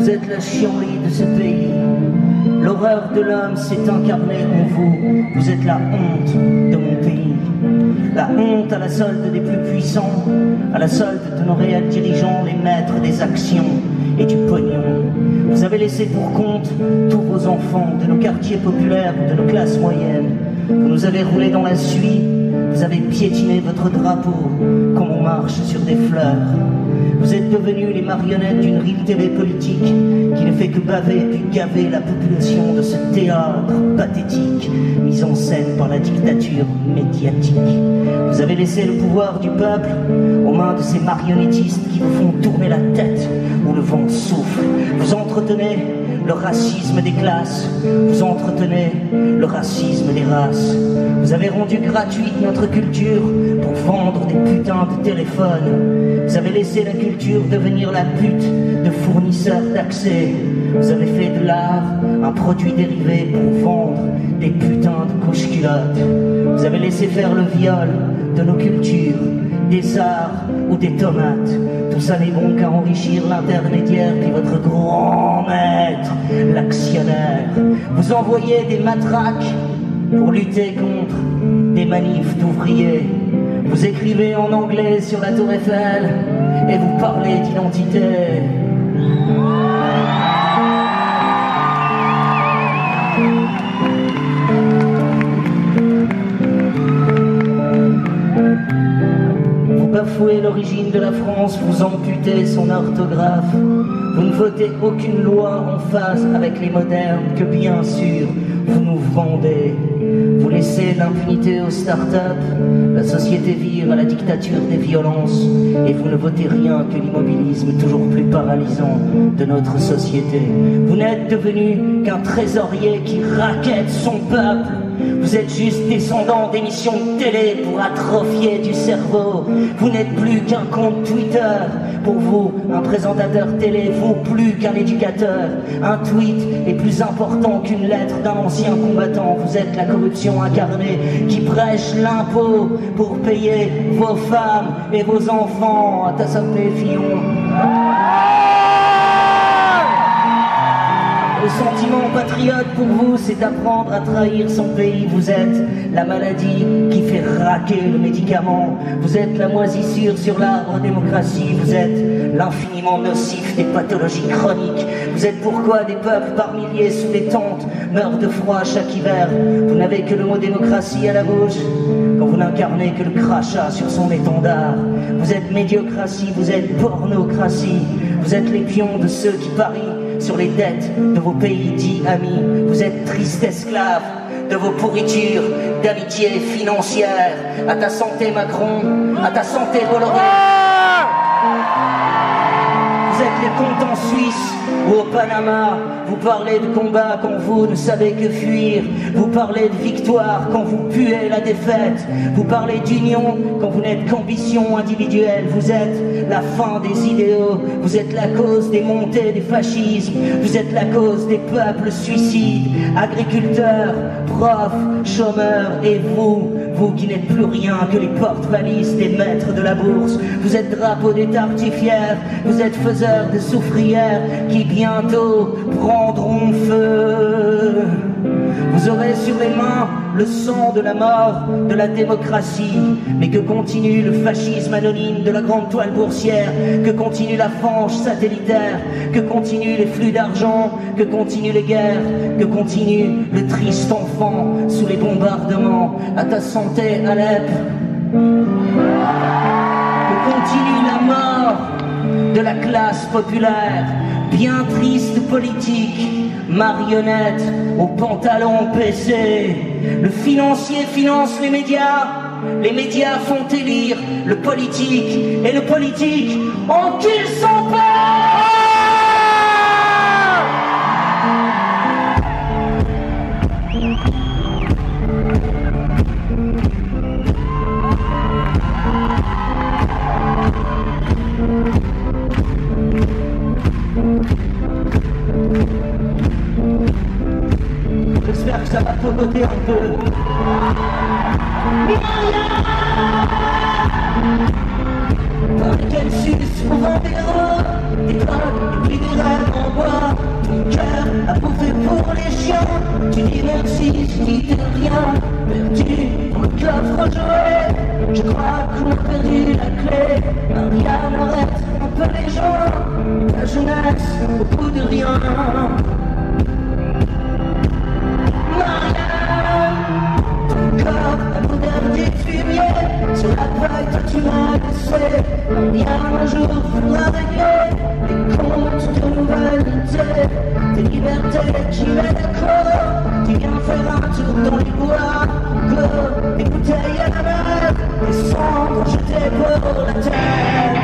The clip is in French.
Vous êtes la chienlit de ce pays. L'horreur de l'homme s'est incarnée en vous. Vous êtes la honte de mon pays. La honte à la solde des plus puissants, à la solde de nos réels dirigeants, les maîtres des actions et du pognon. Vous avez laissé pour compte tous vos enfants de nos quartiers populaires, de nos classes moyennes. Vous nous avez roulé dans la suie, vous avez piétiné votre drapeau comme on marche sur des fleurs. Vous êtes devenus les marionnettes d'une rime télé politique qui ne fait que baver puis gaver la population de ce théâtre pathétique mis en scène par la dictature médiatique. Vous avez laissé le pouvoir du peuple aux mains de ces marionnettistes qui vous font tourner la tête où le vent souffle. Vous entretenez le racisme des classes, vous entretenez le racisme des races. Vous avez rendu gratuite notre culture pour vendre des putains de téléphones. Vous avez laissé la culture devenir la pute de fournisseurs d'accès. Vous avez fait de l'art un produit dérivé pour vendre des putains de couches-culottes. Vous avez laissé faire le viol de nos cultures, des arts ou des tomates. Tout ça n'est bon qu'à enrichir l'intermédiaire puis votre grand maître, l'actionnaire. Vous envoyez des matraques pour lutter contre des manifs d'ouvriers. Vous écrivez en anglais sur la tour Eiffel et vous parlez d'identité. Vous bafouez l'origine de la France, vous amputez son orthographe. Vous ne votez aucune loi en phase avec les modernes que bien sûr vous nous vendez. Vous laissez l'impunité aux start-up, la société vire à la dictature des violences et vous ne votez rien que l'immobilisme toujours plus paralysant de notre société. Vous n'êtes devenu qu'un trésorier qui raquette son peuple. Vous êtes juste descendant d'émissions de télé pour atrophier du cerveau. Vous n'êtes plus qu'un compte Twitter. Pour vous, un présentateur télé vaut plus qu'un éducateur. Un tweet est plus important qu'une lettre d'un ancien combattant. Vous êtes la corruption incarnée qui prêche l'impôt pour payer vos femmes et vos enfants. À ta santé, Fillon. Le sentiment patriote pour vous, c'est apprendre à trahir son pays. Vous êtes la maladie qui fait raquer le médicament. Vous êtes la moisissure sur l'arbre démocratie. Vous êtes l'infiniment nocif des pathologies chroniques. Vous êtes pourquoi des peuples par milliers sous des tentes meurent de froid chaque hiver. Vous n'avez que le mot démocratie à la bouche quand vous n'incarnez que le crachat sur son étendard. Vous êtes médiocratie, vous êtes pornocratie. Vous êtes les pions de ceux qui parient sur les dettes de vos pays dits amis. Vous êtes triste esclave de vos pourritures d'amitié financière. À ta santé Macron, à ta santé Bolloré. Vous êtes les comptes en Suisse ou au Panama. Vous parlez de combat quand vous ne savez que fuir. Vous parlez de victoire quand vous puez la défaite. Vous parlez d'union quand vous n'êtes qu'ambition individuelle. Vous êtes la fin des idéaux. Vous êtes la cause des montées des fascismes. Vous êtes la cause des peuples suicides. Agriculteurs, profs, chômeurs et vous qui n'êtes plus rien que les porte-valises des maîtres de la bourse. Vous êtes drapeau des tartifières, vous êtes faiseurs de soufrières qui bientôt prendront feu. Vous aurez sur les mains le sang de la mort de la démocratie. Mais que continue le fascisme anonyme de la grande toile boursière? Que continue la fange satellitaire? Que continuent les flux d'argent? Que continuent les guerres? Que continue le triste enfant sous les bombardements? À ta santé, Alep. Que continue la mort de la classe populaire? Bien triste politique, marionnette aux pantalons PC. Le financier finance les médias font élire le politique, et le politique encule son père. J'espère que ça va pogoter un peu. Par lesquels sucent souvent des drogues, des drogues, et puis des rêves en bois. peu les gens, la jeunesse au bout de rien. Marianne, ton corps, la moderne du fumier, sur la feuille que tu m'as laissée. Bien un jour faudra régler les comptes de l'humanité, des libertés qui m'écoulent. Tu viens faire un tour dans les bois, des bouteilles à la mer, des cendres jetées pour la terre.